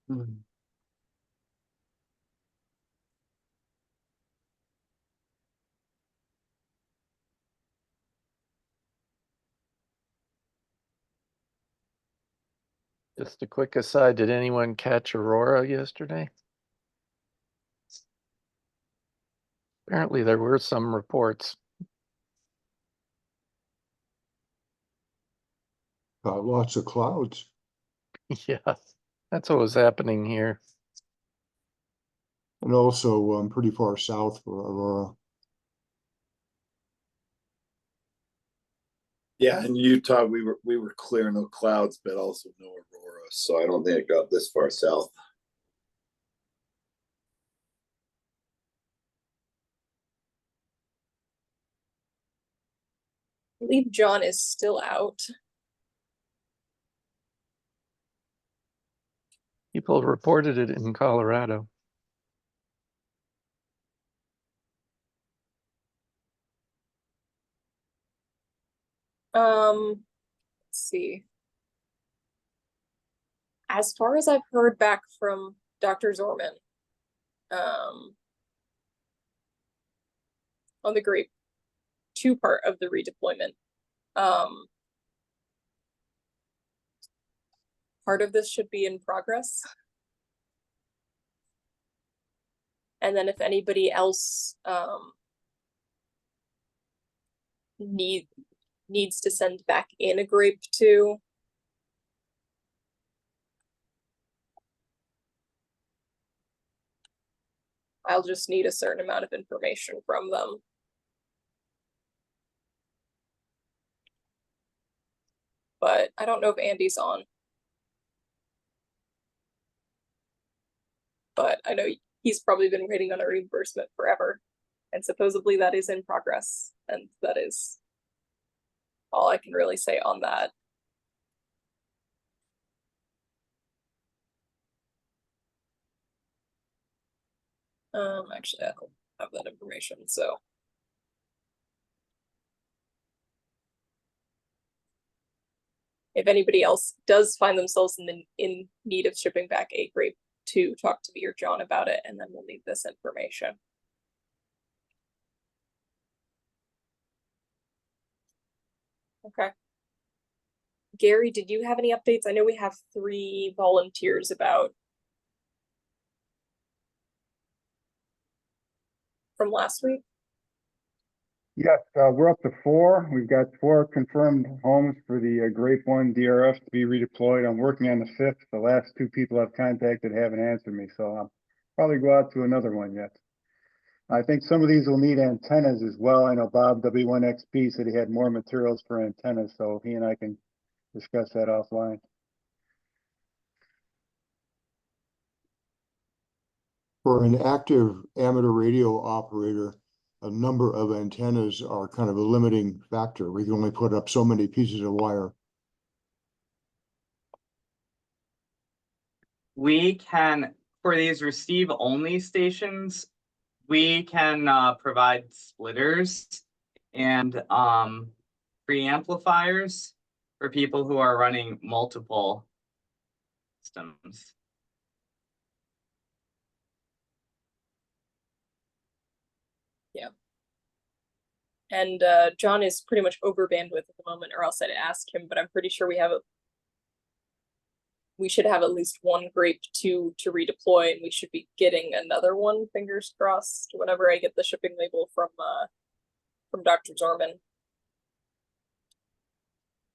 Hmm. Just a quick aside, did anyone catch Aurora yesterday? Apparently there were some reports. Lots of clouds. Yeah, that's what was happening here. And also pretty far south for Aurora. Yeah, in Utah we were clear, no clouds, but also no aurora. So I don't think it got this far south. I believe John is still out. People reported it in Colorado. Let's see. As far as I've heard back from Dr. Zorman, on the Grape 2 part of the redeployment, part of this should be in progress. And then if anybody else needs to send back in a Grape 2, I'll just need a certain amount of information from them. But I don't know if Andy's on. But I know he's probably been waiting on a reimbursement forever. And supposedly that is in progress. And that is all I can really say on that. Actually, I don't have that information, so. If anybody else does find themselves in need of shipping back a Grape 2, talk to me or John about it, and then we'll need this information. Okay. Gary, did you have any updates? I know we have 3 volunteers about from last week. Yes, we're up to 4. We've got 4 confirmed homes for the Grape 1 DRF to be redeployed. I'm working on the 5th. The last 2 people I've contacted haven't answered me, so I'll probably go out to another one yet. I think some of these will need antennas as well. I know Bob W1XP said he had more materials for antennas, so he and I can discuss that offline. For an active amateur radio operator, a number of antennas are kind of a limiting factor. We can only put up so many pieces of wire. We can, for these receive-only stations, we can provide splitters and preamplifiers for people who are running multiple systems. Yeah. And John is pretty much over bandwidth at the moment, or else I'd ask him, but I'm pretty sure we should have at least 1 Grape 2 to redeploy, and we should be getting another one, fingers crossed, whenever I get the shipping label from Dr. Zorman.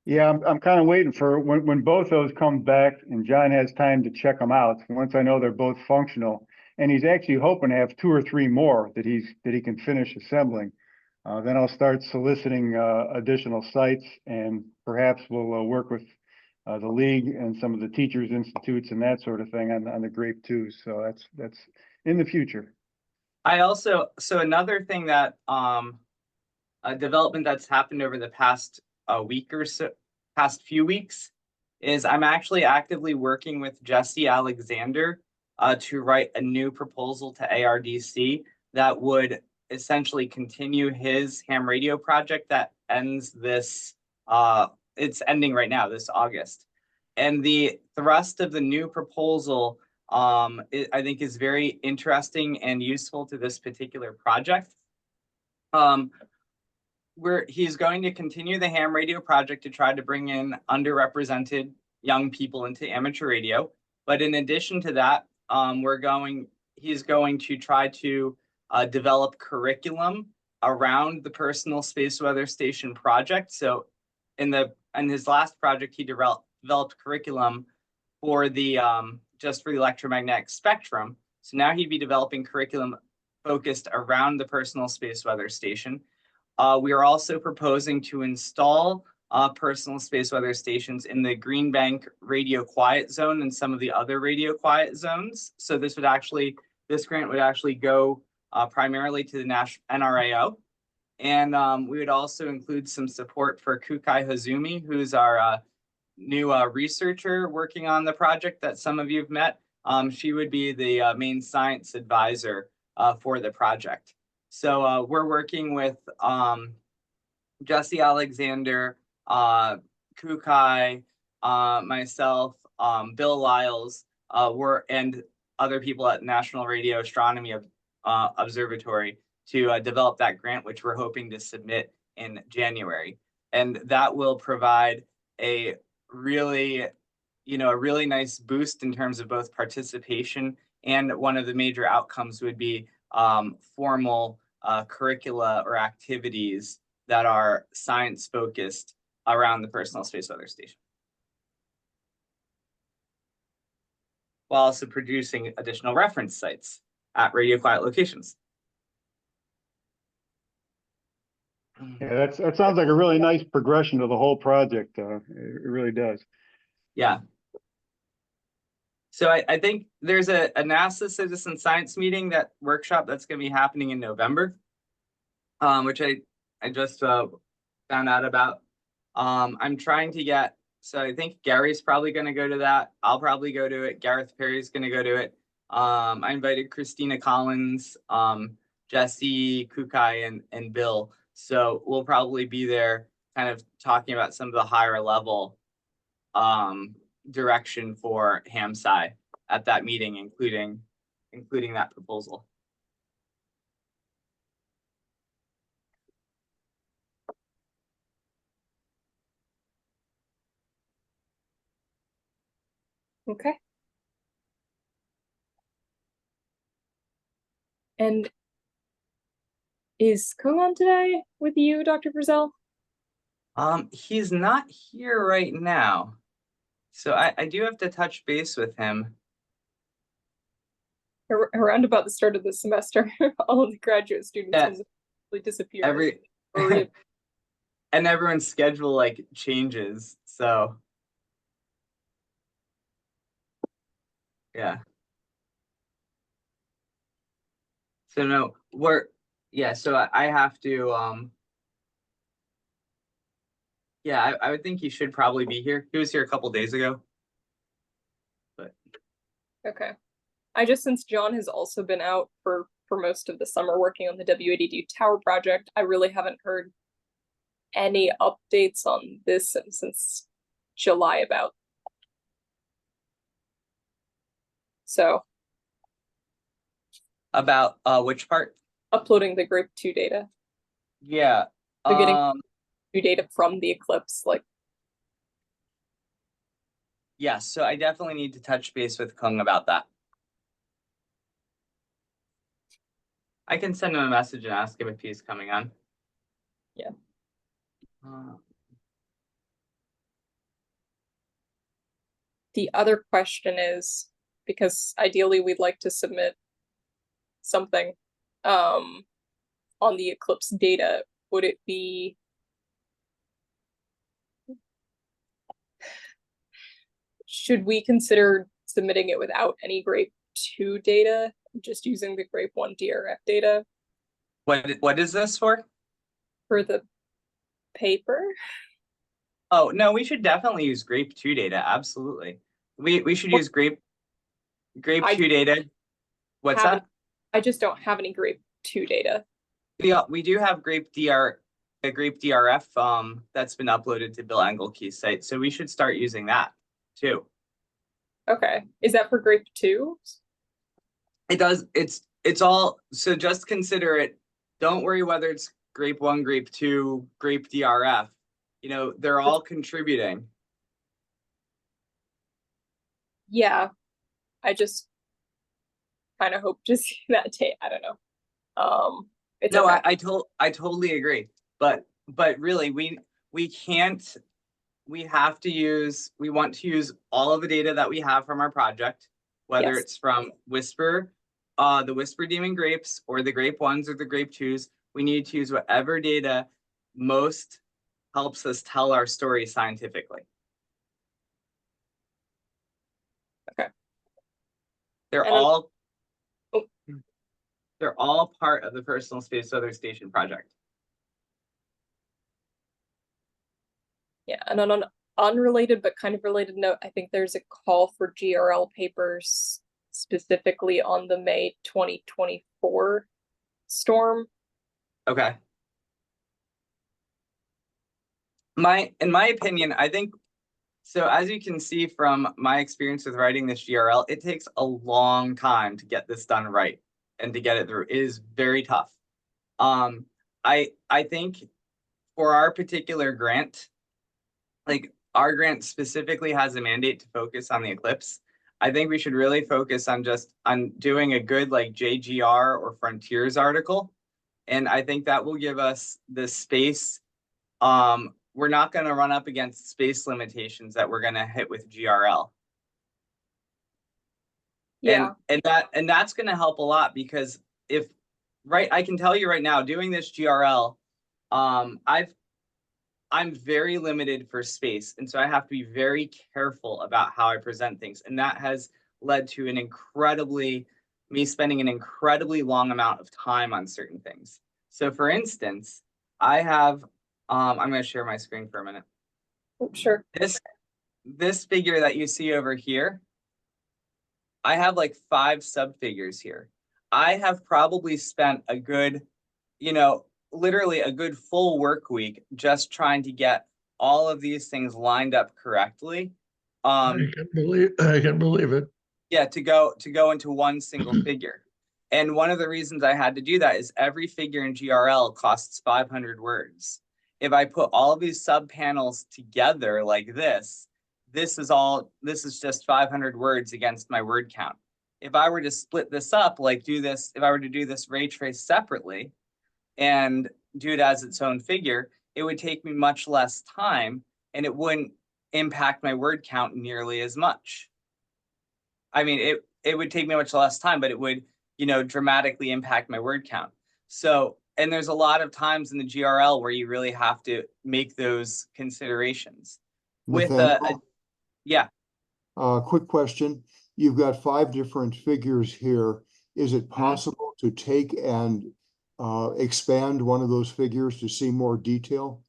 Yeah, I'm kind of waiting for when both those come back and John has time to check them out. Once I know they're both functional, and he's actually hoping to have 2 or 3 more that he can finish assembling. Then I'll start soliciting additional sites, and perhaps we'll work with the league and some of the teachers institutes and that sort of thing on the Grape 2. So that's in the future. So another thing that a development that's happened over the past week or so, past few weeks, is I'm actually actively working with Jesse Alexander to write a new proposal to ARDC that would essentially continue his ham radio project that ends this, it's ending right now, this August. And the thrust of the new proposal I think is very interesting and useful to this particular project. He's going to continue the ham radio project to try to bring in underrepresented young people into amateur radio. But in addition to that, he's going to try to develop curriculum around the personal space weather station project. So in his last project, he developed curriculum for the just for the electromagnetic spectrum. So now he'd be developing curriculum focused around the personal space weather station. We are also proposing to install personal space weather stations in the Green Bank radio quiet zone and some of the other radio quiet zones. So this grant would actually go primarily to the NRAO. And we would also include some support for Kukai Hazumi, who's our new researcher working on the project that some of you have met. She would be the main science advisor for the project. So we're working with Jesse Alexander, Kukai, myself, Bill Lyles, and other people at National Radio Astronomy Observatory to develop that grant, which we're hoping to submit in January. And that will provide a really nice boost in terms of both participation, and one of the major outcomes would be formal curricula or activities that are science focused around the personal space weather station, while also producing additional reference sites at radio quiet locations. Yeah, that sounds like a really nice progression to the whole project. It really does. Yeah. So I think there's a NASA citizen science meeting, that workshop that's going to be happening in November, which I just found out about. I'm trying to get, so I think Gary's probably going to go to that. I'll probably go to it. Gareth Perry's going to go to it. I invited Christina Collins, Jesse, Kukai, and Bill. So we'll probably be there kind of talking about some of the higher level direction for HAMSci at that meeting, including that proposal. Okay. And is Kung on today with you, Dr. Frizzell? He's not here right now, so I do have to touch base with him. Around about the start of the semester, all of the graduate students will disappear. And everyone's schedule changes, so yeah. So no, so I have to I would think he should probably be here. He was here a couple days ago. But okay. Since John has also been out for most of the summer working on the W82 Tower project, I really haven't heard any updates on this since July about. So. About which part? Uploading the Grape 2 data. Yeah. So getting data from the eclipse, Yeah, so I definitely need to touch base with Kung about that. I can send him a message and ask him if he's coming on. Yeah. The other question is, because ideally we'd like to submit something on the eclipse data, would it be should we consider submitting it without any Grape 2 data, just using the Grape 1 DRF data? What is this for? For the paper? Oh, no, we should definitely use Grape 2 data. Absolutely. We should use Grape 2 data. What's that? I just don't have any Grape 2 data. Yeah, we do have Grape DRF that's been uploaded to Bill Engelke's site, so we should start using that too. Okay, is that for grape 2? It does, it's all, so just consider it, don't worry whether it's grape 1, grape 2, grape DRF. You know, they're all contributing. Yeah, I just kind of hope to see that tape. I don't know. It's No, okay. I totally agree. But really, we can't, we want to use all of the data that we have from our project, whether Yes. it's from Whisper, the Whisper Demon grapes, or the grape 1s or the grape 2s. We need to use whatever data most helps us tell our story scientifically. Okay. They're And all oh. they're all part of the Personal Space Weather Station project. Yeah, and on an unrelated but kind of related note, I think there's a call for GRL papers specifically on the May 2024 storm. Okay. In my opinion, I think, so as you can see from my experience with writing this GRL, it takes a long time to get this done right and to get it through. It is very tough. I think for our particular grant, like our grant specifically has a mandate to focus on the eclipse. I think we should really focus on doing a good like JGR or Frontiers article. And I think that will give us the space. We're not going to run up against space limitations that we're going to hit with GRL. Yeah. And that's going to help a lot, because I can tell you right now, doing this GRL, I'm very limited for space. And so I have to be very careful about how I present things. And that has led to me spending an incredibly long amount of time on certain things. So for instance, I have, I'm going to share my screen for a minute. Oh, sure. This figure that you see over here, I have like 5 subfigures here. I have probably spent a good, literally a good full work week just trying to get all of these things lined up correctly. I can believe it. Yeah, to go into one single figure. And one of the reasons I had to do that is every figure in GRL costs 500 words. If I put all of these sub panels together like this is just 500 words against my word count. If I were to split this up, if I were to do this ray trace separately and do it as its own figure, it would take me much less time and it wouldn't impact my word count nearly as much. I mean, it would take me much less time, but it would, dramatically impact my word count. So, and there's a lot of times in the GRL where you really have to make those considerations. Yeah. Quick question. You've got 5 different figures here. Is it possible to take and expand one of those figures to see more detail?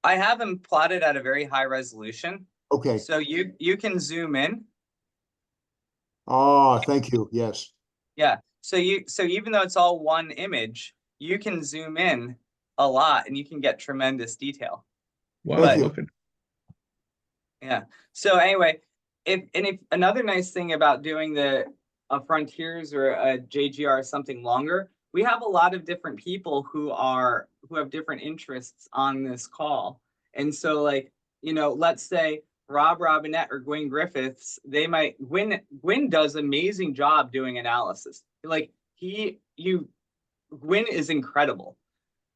I have them plotted at a very high resolution. Okay. So you can zoom in. Oh, thank you. Yes. Yeah. So even though it's all one image, you can zoom in a lot and you can get tremendous detail. Wow, Yeah. So anyway, if another nice thing about doing a Frontiers or a JGR something longer, we have a lot of different people who have different interests on this call. And so let's say Rob Robinette or Gwyn Griffiths, Gwyn does amazing job doing analysis. Gwyn is incredible.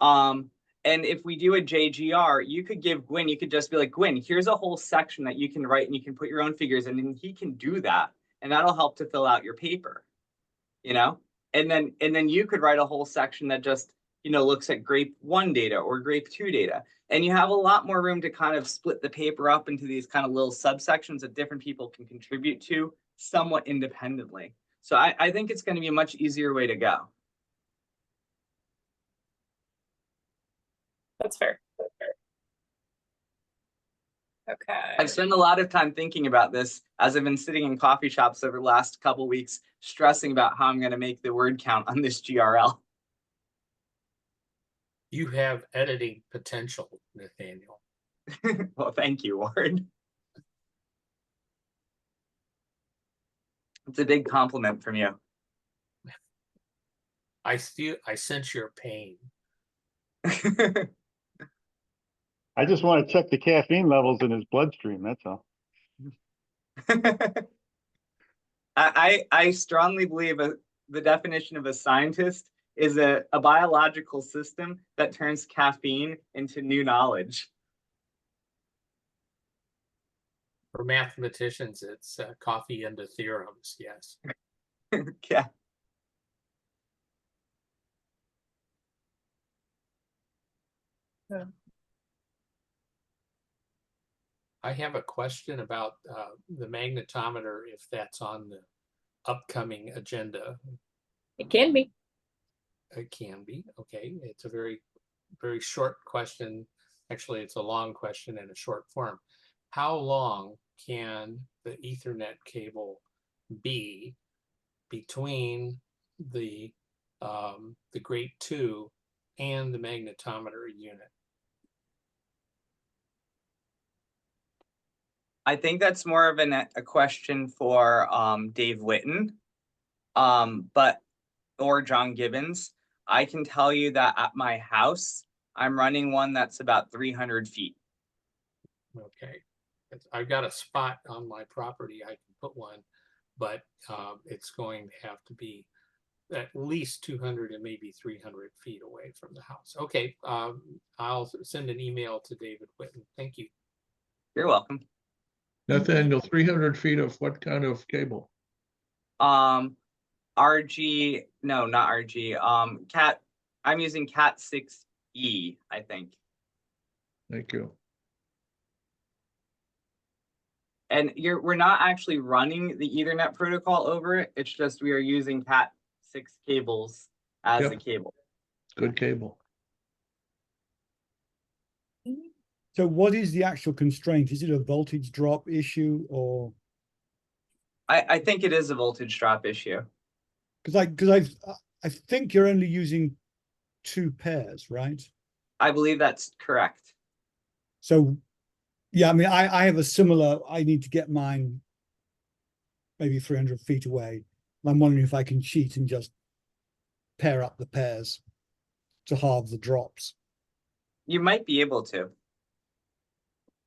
And if we do a JGR, you could just be like, Gwyn, here's a whole section that you can write and you can put your own figures in, and he can do that. And that'll help to fill out your paper, And then you could write a whole section that just, looks at grape 1 data or grape 2 data. And you have a lot more room to kind of split the paper up into these kind of little subsections that different people can contribute to somewhat independently. So I think it's going to be a much easier way to go. That's fair. Okay. I've spent a lot of time thinking about this as I've been sitting in coffee shops over the last couple of weeks, stressing about how I'm going to make the word count on this GRL. You have editing potential, Nathaniel. Well, thank you, Ward. It's a big compliment from you. I sense your pain. I just want to check the caffeine levels in his bloodstream, that's all. I strongly believe the definition of a scientist is a biological system that turns caffeine into new knowledge. For mathematicians, it's coffee into theorems. Yes. Yeah. I have a question about the magnetometer, if that's on the upcoming agenda. It can be. It can be. Okay. It's a very, very short question. Actually, it's a long question in a short form. How long can the Ethernet cable be between the Grape 2 and the magnetometer unit? I think that's more of a question for Dave Witten, or John Gibbons. I can tell you that at my house, I'm running one that's about 300 feet. Okay. I've got a spot on my property I can put one, but it's going to have to be at least 200 and maybe 300 feet away from the house. Okay. I'll send an email to David Witten. Thank you. You're welcome. Nathaniel, 300 feet of what kind of cable? RG, no, not RG. Cat, I'm using Cat 6E, I think. Thank you. And we're not actually running the Ethernet protocol over it. It's just we are using Cat 6 cables as Yep. the cable. Good cable. So what is the actual constraint? Is it a voltage drop issue, or? I think it is a voltage drop issue. Because I think you're only using 2 pairs, right? I believe that's correct. So, yeah, I mean, I have a similar, I need to get mine maybe 300 feet away. I'm wondering if I can cheat and just pair up the pairs to halve the drops. You might be able to.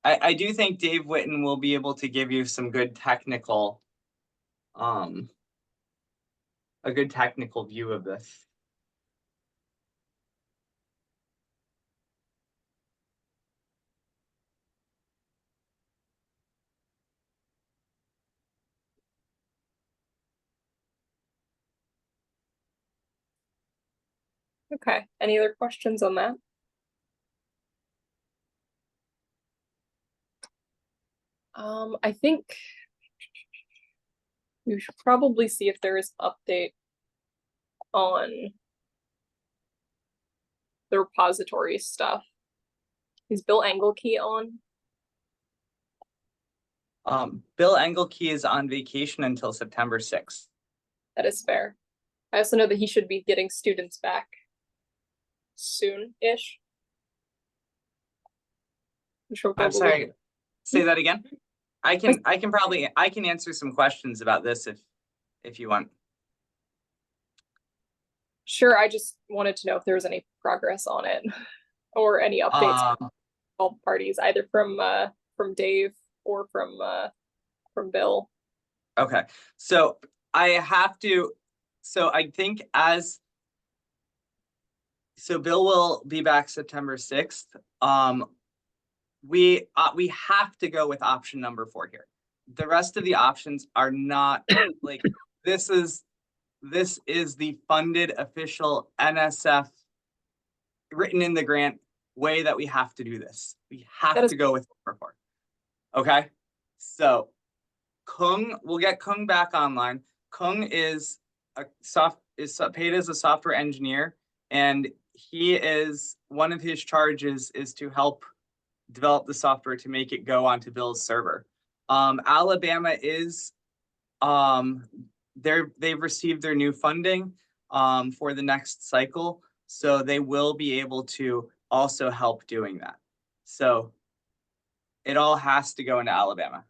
I do think Dave Witten will be able to give you some good technical, a good technical view of this. Okay. Any other questions on that? I think we should probably see if there is update on the repository stuff. Is Bill Engelkey on? Bill Engelkey is on vacation until September 6th. That is fair. I also know that he should be getting students back soon-ish. I'm sorry, say that again. I can answer some questions about this if you want. Sure, I just wanted to know if there was any progress on it or any updates from all parties, either from Dave or from Bill. Okay, so I have to. So I think so Bill will be back September 6th. We have to go with option number 4 here. The rest of the options are not like this is the funded official NSF written in the grant way that we have to do this. We have to go with number 4. Okay, so we'll get Kung back online. Kung is paid as a software engineer, and he is one of his charges is to help develop the software to make it go onto Bill's server. Alabama is they've received their new funding for the next cycle, so they will be able to also help doing that. So it all has to go into Alabama.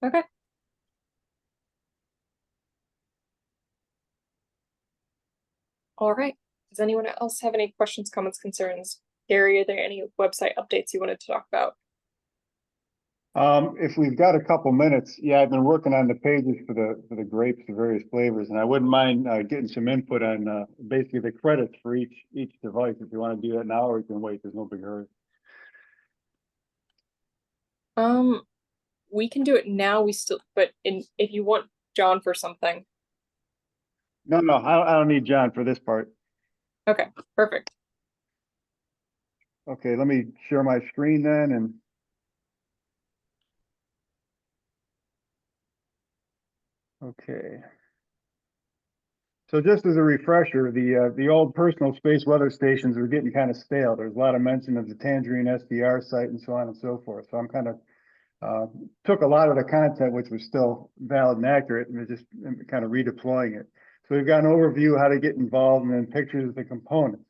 Okay. All right. Does anyone else have any questions, comments, concerns? Gary, are there any website updates you wanted to talk about? If we've got a couple minutes, yeah, I've been working on the pages for the grapes, the various flavors, and I wouldn't mind getting some input on basically the credits for each device. If you want to do that now, or you can wait. There's no big hurry. We can do it now. But if you want John for something. No, I don't need John for this part. Okay, perfect. Okay, let me share my screen then, and okay. So just as a refresher, the old personal space weather stations are getting kind of stale. There's a lot of mention of the Tangerine SDR site and so on and so forth. So I'm kind of took a lot of the content, which was still valid and accurate, and just kind of redeploying it. So we've got an overview how to get involved, and then pictures of the components.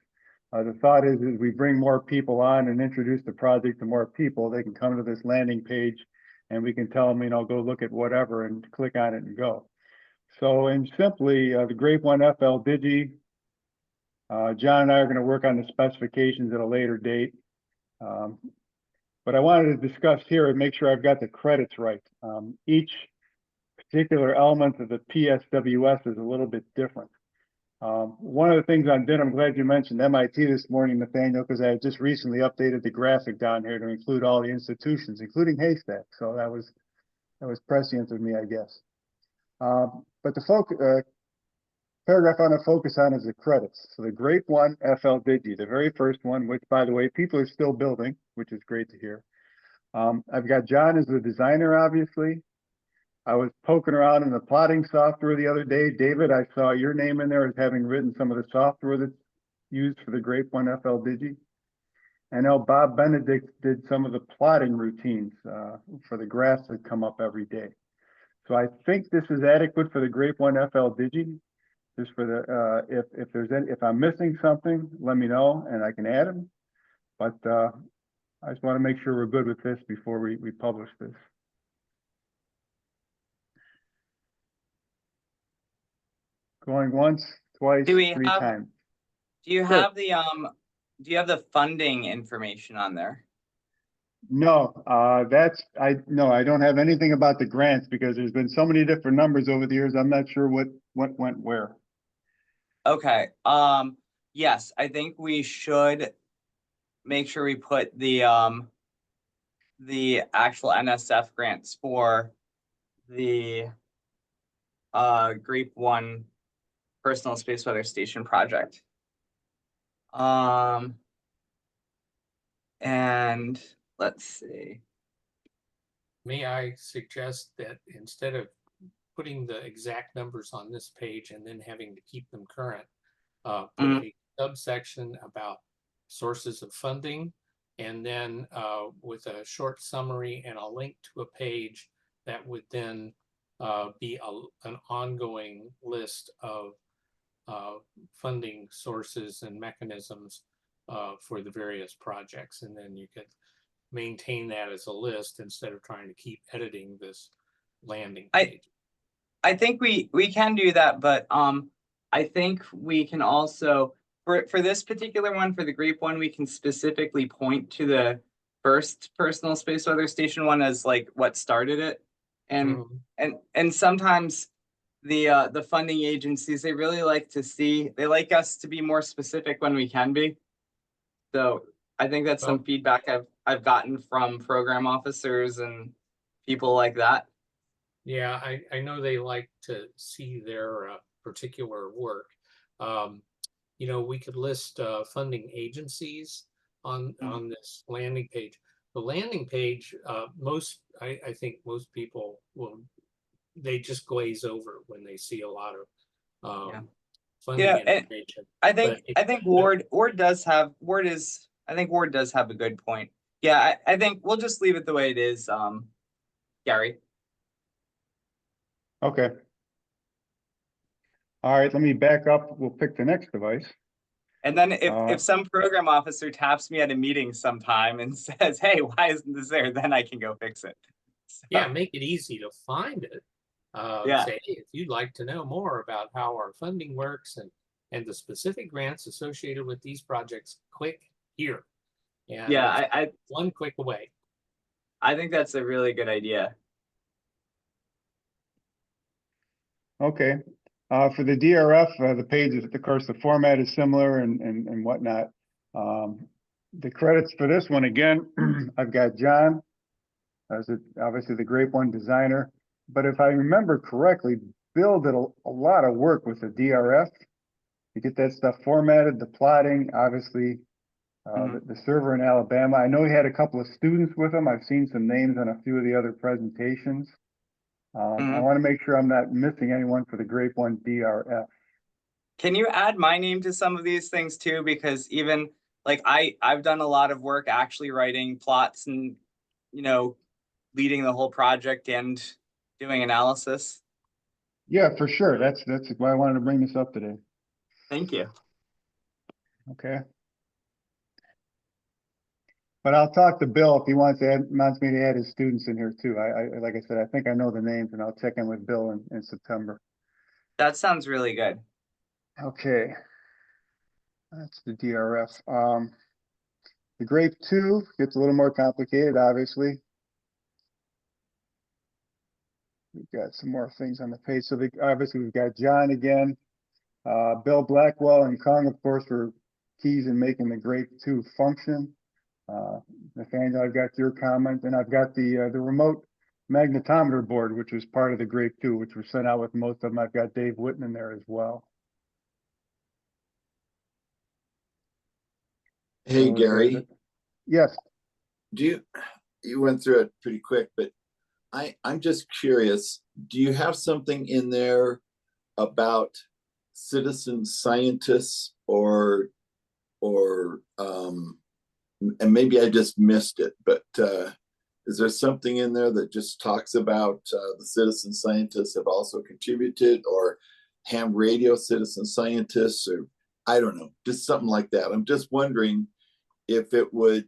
The thought is we bring more people on and introduce the project to more people. They can come to this landing page, and we can tell them, you know, go look at whatever and click on it and go. So, and simply, the Grape 1 FL Digi, John and I are going to work on the specifications at a later date. But I wanted to discuss here and make sure I've got the credits right. Each particular element of the PSWS is a little bit different. One of the things I did, I'm glad you mentioned MIT this morning, Nathaniel, because I had just recently updated the graphic down here to include all the institutions, including Haystack. So that was prescient of me, I guess. But the paragraph I want to focus on is the credits. So the Grape 1 FL Digi, the very first one, which, by the way, people are still building, which is great to hear. I've got John as the designer, obviously. I was poking around in the plotting software the other day. David, I saw your name in there as having written some of the software that's used for the Grape 1 FL Digi. I know Bob Benedict did some of the plotting routines for the graphs that come up every day. So I think this is adequate for the Grape 1 FL Digi. Just for the if I'm missing something, let me know and I can add them. But I just want to make sure we're good with this before we publish this. Going once, twice, Do we three have- times. Do you Sure. have the funding information on there? No, I don't have anything about the grants because there's been so many different numbers over the years. I'm not sure what went where. Okay, yes, I think we should make sure we put the actual NSF grants for the Grape 1 personal space weather station project. And let's see. May I suggest that instead of putting the exact numbers on this page and then having to keep them current, put a subsection about sources of funding, and then with a short summary and a link to a page that would then be an ongoing list of funding sources and mechanisms for the various projects. And then you could maintain that as a list instead of trying to keep editing this landing page. I think we can do that, but I think we can also for this particular one, for the Grape 1, we can specifically point to the first personal space weather station one as like what started it. And sometimes the funding agencies, they really like us to be more specific when we can be. So I think that's some feedback I've gotten from program officers and people like that. Yeah, I know they like to see their particular work. You know, we could list funding agencies on this landing page. The landing page, I think most people they just glaze over when they see a lot of funding information. I think Ward does have a good point. Yeah, I think we'll just leave it the way it is, Gary. Okay. All right, let me back up. We'll pick the next device. And then if some program officer taps me at a meeting sometime and says, hey, why isn't this there? Then I can go fix it. Yeah, make it easy to find it. Yeah. Say, hey, if you'd like to know more about how our funding works and the specific grants associated with these projects, click here. And Yeah, it's I one click away. I think that's a really good idea. Okay, for the DRF, the pages, of course, the format is similar and whatnot. The credits for this one, again, I've got John, as obviously the Grape One designer. But if I remember correctly, Bill did a lot of work with the DRF to get that stuff formatted, the plotting, obviously, the server in Alabama. I know he had a couple of students with him. I've seen some names on a few of the other presentations. I want to make sure I'm not missing anyone for the Grape One DRF. Can you add my name to some of these things too? Because even like I've done a lot of work actually writing plots and, you know, leading the whole project and doing analysis. Yeah, for sure. That's why I wanted to bring this up today. Thank you. Okay. But I'll talk to Bill if he wants me to add his students in here too. I like I said, I think I know the names, and I'll check in with Bill in September. That sounds really good. Okay. That's the DRF. The Grape 2 gets a little more complicated, obviously. We've got some more things on the page. So obviously we've got John again, Bill Blackwell and Kung, of course, were keys in making the Grape 2 function. Nathaniel, I've got your comment, and I've got the remote magnetometer board, which was part of the Grape 2, which was sent out with most of them. I've got Dave Whitten in there as well. Hey, So, Gary, yes. you went through it pretty quick, but I'm just curious, do you have something in there about citizen scientists or and maybe I just missed it, but is there something in there that just talks about the citizen scientists have also contributed, or ham radio citizen scientists, or I don't know, just something like that? I'm just wondering if it would,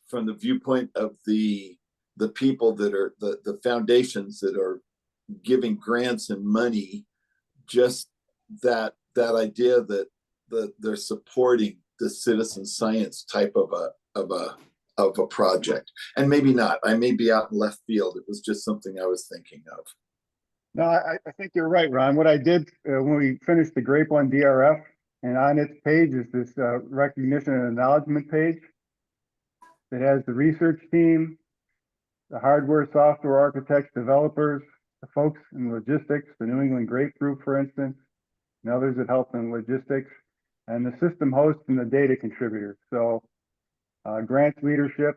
from the viewpoint of the people that are the foundations that are giving grants and money, just that idea that they're supporting the citizen science type of a project. And maybe not, I may be out in left field. It was just something I was thinking of. No, I think you're right, Ron. What I did when we finished the Grape One DRF, and on its page is this recognition and acknowledgement page that has the research team, the hardware, software architects, developers, the folks in logistics, the New England Grape Group, for instance, and others that help in logistics, and the system hosts and the data contributors. So grants leadership,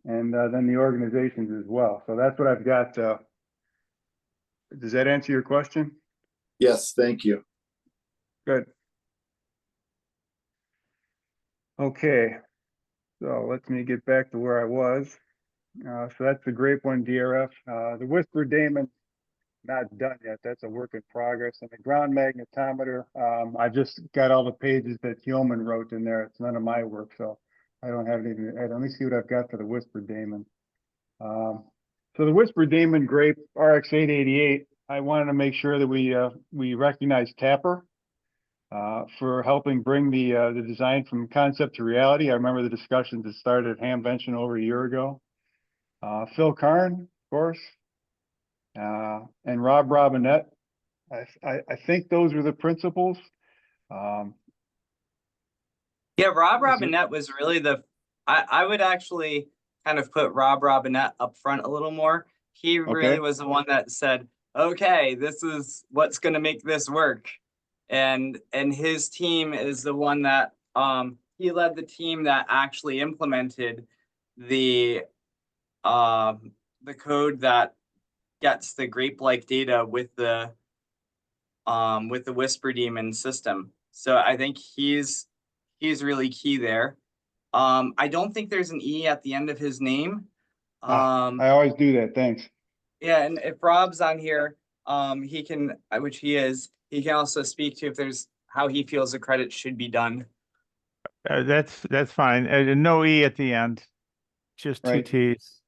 and then the organizations as well. So that's what I've got. Does that answer your question? Yes, thank you. Good. Okay, so let me get back to where I was. So that's the Grape One DRF. The Whisper Damon, not done yet. That's a work in progress. And the ground magnetometer, I just got all the pages that Yeoman wrote in there. It's none of my work, so I don't have anything to add. Let me see what I've got for the Whisper Damon. So the Whisper Damon Grape RX-888, I wanted to make sure that we recognize Tapper for helping bring the design from concept to reality. I remember the discussions that started at Hamvention over a year ago. Phil Karn, of course, and Rob Robinette. I think those were the principals. Yeah, Rob Robinette was really I would actually kind of put Rob Robinette up front a little more. He really was the one that said, okay, this is what's going to make this work. And his team is the one that he led the team that actually implemented the code that gets the grape-like data with the Whisper Demon system. So I think he's really key there. I don't think there's an E at the end of his name. I always do that. Thanks. Yeah, and if Rob's on here, he can, which he is, he can also speak to if there's how he feels the credit should be done. That's fine. No E at the end, just two Right. T's.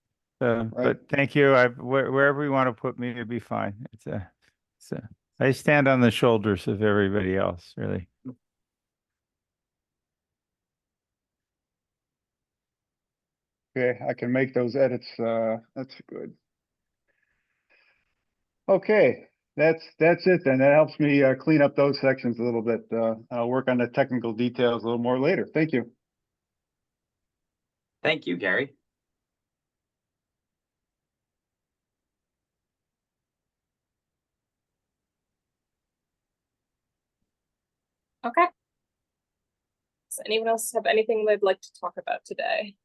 So, Right. but thank you. Wherever you want to put me, it'd be fine. I stand on the shoulders of everybody else, really. Okay, I can make those edits. That's good. Okay, that's it then. That helps me clean up those sections a little bit. I'll work on the technical details a little more later. Thank you. Thank you, Gary. Okay. Does anyone else have anything they'd like to talk about today?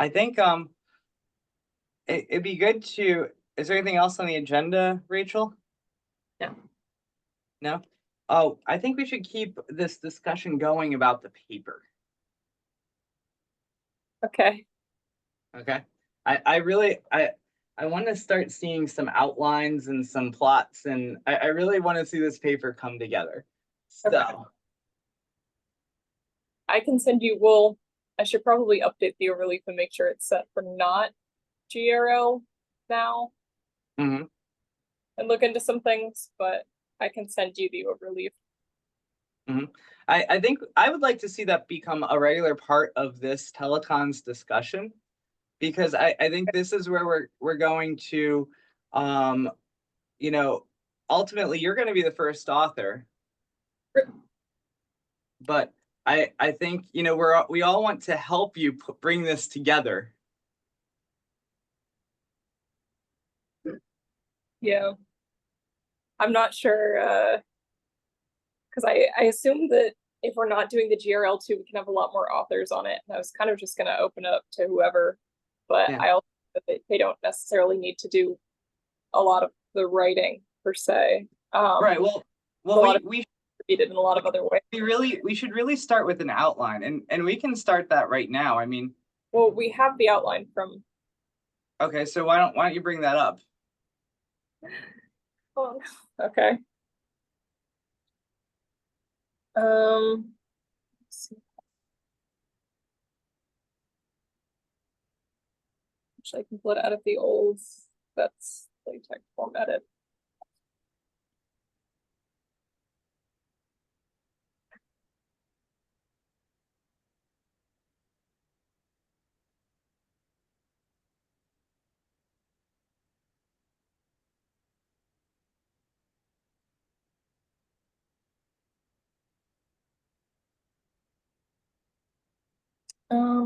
I think it'd be good to. Is there anything else on the agenda, Rachel? No. No? Oh, I think we should keep this discussion going about the paper. Okay. Okay. I want to start seeing some outlines and some plots, and I really want to see this paper come together. So Okay. I can send you, well, I should probably update the overleaf and make sure it's set for not GRL now. Mhm. And look into some things, but I can send you the overleaf. I think I would like to see that become a regular part of this Telecon's discussion, because I think this is where we're going to, you know, ultimately you're going to be the first author, but I think, you know, we all want to help you bring this together. Yeah. I'm not sure, because I assume that if we're not doing the GRL2, we can have a lot more authors on it. And I was kind of just going to open up to whoever, but Yeah. I also think they don't necessarily need to do a lot of the writing per se. Right. Well, we read it in a lot of other ways. We should really start with an outline, and we can start that right now. I mean, well, we have the outline from. Okay, so why don't you bring that up? Oh, okay. Let's see. Actually, I can pull it out of the old. That's LaTeX formatted.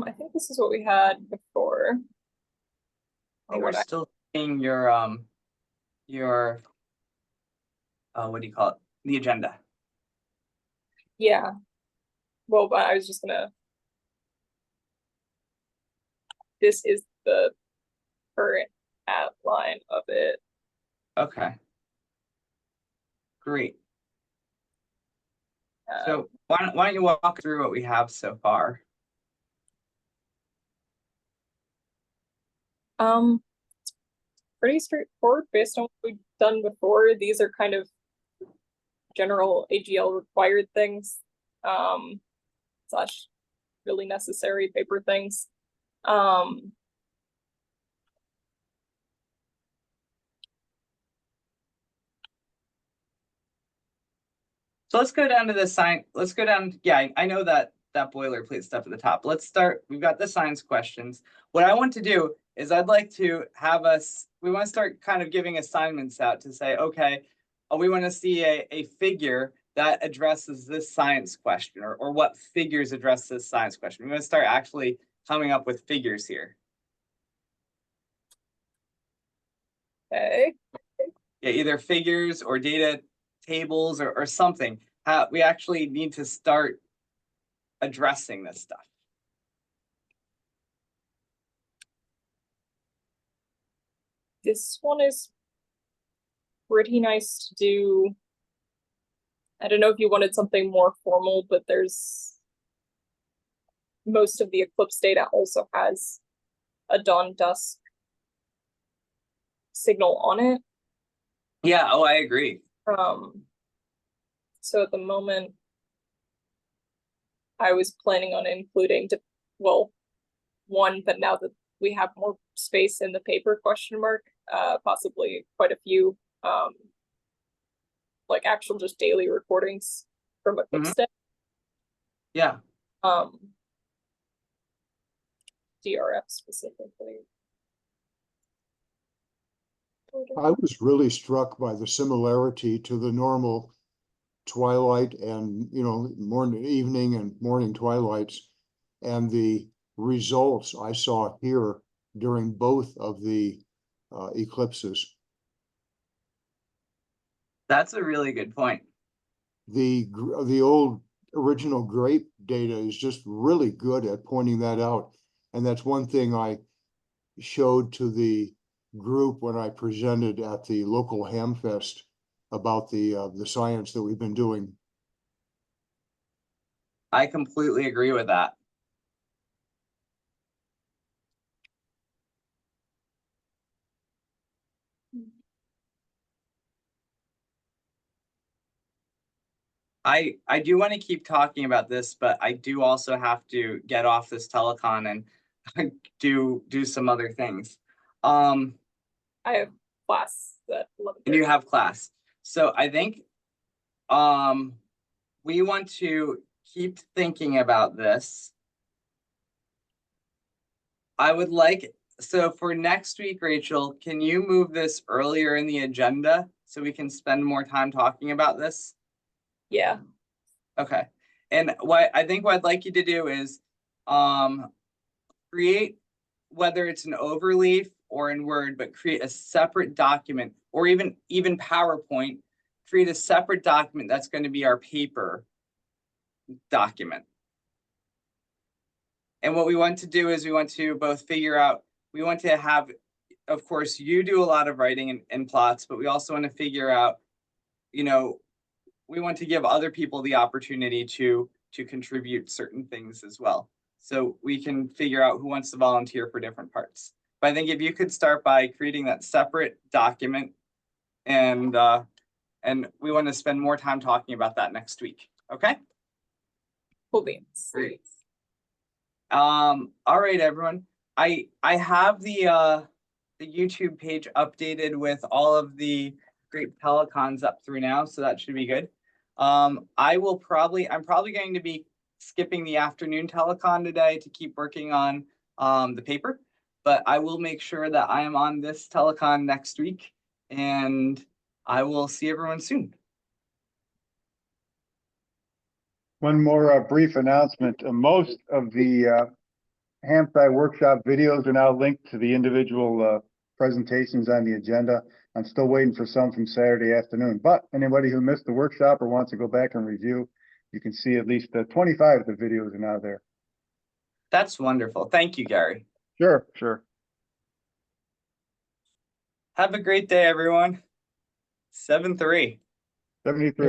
I think this is what we had before. I think we're still seeing your what do you call it? The agenda. Yeah. Well, but I was just gonna. This is the current outline of it. Okay. Great. So why don't you walk through what we have so far? Pretty straightforward based on what we've done before. These are kind of general AGL required things, slash really necessary paper things. So let's go down to the sign. Let's go down. Yeah, I know that boilerplate stuff at the top. Let's start. We've got the science questions. What I want to do is I'd like to have we want to start kind of giving assignments out to say, okay, we want to see a figure that addresses this science question, or what figures address this science question. We want to start actually coming up with figures here. Okay. Yeah, either figures or data tables or something. We actually need to start addressing this stuff. This one is pretty nice to do. I don't know if you wanted something more formal, but there's most of the eclipse data also has a dawn dusk signal on it. Yeah, oh, I agree. So at the moment, I was planning on including, well, one, but now that we have more space in the paper, possibly quite a few, like actual just daily recordings from Eclipse Day. Yeah. DRF specifically. I was really struck by the similarity to the normal twilight and, morning, evening and morning twilights, and the results I saw here during both of the eclipses. That's a really good point. The old original Grape data is just really good at pointing that out. And that's one thing I showed to the group when I presented at the local Hamfest about the science that we've been doing. I completely agree with that. I do want to keep talking about this, but I do also have to get off this telecon and do some other things. I have class at 11:30. And you have class. So I think we want to keep thinking about this. I would like, so for next week, Rachel, can you move this earlier in the agenda so we can spend more time talking about this? Yeah. Okay. And what I'd like you to do is create, whether it's an overleaf or in Word, but create a separate document, or even PowerPoint, create a separate document that's going to be our paper document. And what we want to do is we want to both figure out, we want to have, of course, you do a lot of writing and plots, but we also want to figure out, we want to give other people the opportunity to contribute certain things as well. So we can figure out who wants to volunteer for different parts. But I think if you could start by creating that separate document, and we want to spend more time talking about that next week. Okay? Cool beans. Great. All right, everyone. I have the YouTube page updated with all of the great telecons up through now, so that should be good. I'm probably going to be skipping the afternoon telecon today to keep working on the paper, but I will make sure that I am on this telecon next week, and I will see everyone soon. One more brief announcement. Most of the Hampi workshop videos are now linked to the individual presentations on the agenda. I'm still waiting for some from Saturday afternoon, but anybody who missed the workshop or wants to go back and review, you can see at least 25 of the videos are now there. That's wonderful. Thank you, Gary. Sure, sure. Have a great day, everyone. 7-3. 73.